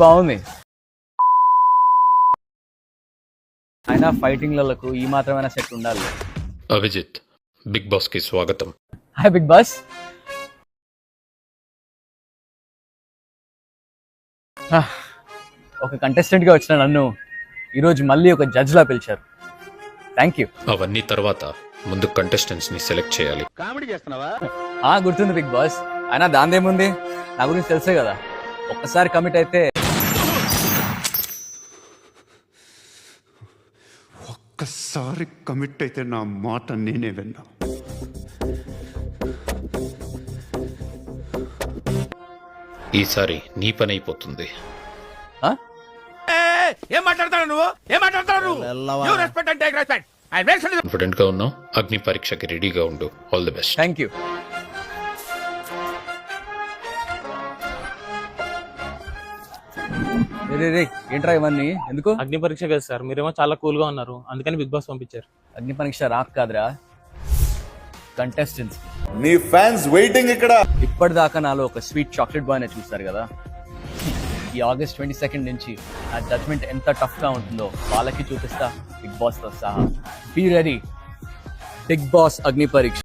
బాగుంది. అయినా ఫైటింగ్లకు ఈ మాత్రమైన సెట్ ఉండాలి. అభిజిత్, బిగ్ బాస్ కి స్వాగతం. Hi big boss. ఒక కంటెస్టెంట్ గా వచ్చిన నన్ను ఈరోజు మళ్ళీ ఒక జడ్జ్ లా పిలిచారు. Thank you. అవన్నీ తర్వాత ముందు కంటెస్టెంట్స్ ని సెలెక్ట్ చేయాలి. కామెడీ చేస్తున్నావా? గుర్తుంది బిగ్ బాస్. అయినా దాందేముంది, నా గురించి తెలుసే కదా. ఒక్కసారి కమిట్ అయితే ఒక్కసారి కమిట్ అయితే నా మాట నేనే విన్నా. ఈసారి నీ పని అయిపోతుంది. ఏం మాట్లాడతావు నువ్వు? ఏం మాట్లాడతావు నువ్వు? You respect and take respect. I make sure. Confident గా ఉన్నావు. అగ్ని పరీక్షకి రెడీగా ఉండు. All the best. Thank you. ఏంట్రా ఇవన్నీ ఎందుకు? అగ్ని పరీక్ష కదా సార్, మీరేమో చాలా కూల్ గా ఉన్నారు, అందుకని బిగ్ బాస్ పంపించారు. అగ్ని పరీక్ష రాక్ కాదురా, కంటెస్టెంట్స్. నీ ఫ్యాన్స్ వెయిటింగ్ ఇక్కడ. ఇప్పటిదాకా నాలో ఒక స్వీట్ చాక్లెట్ బాయ్ చూస్తారు కదా. ఈ ఆగస్ట్ 22 నుంచి ఆ జడ్జ్మెంట్ ఎంత టఫ్ గా ఉంటుందో వాళ్ళకి చూపిస్తా, బిగ్ బాస్ తో సహా. Be ready. బిగ్ బాస్ అగ్ని పరీక్ష.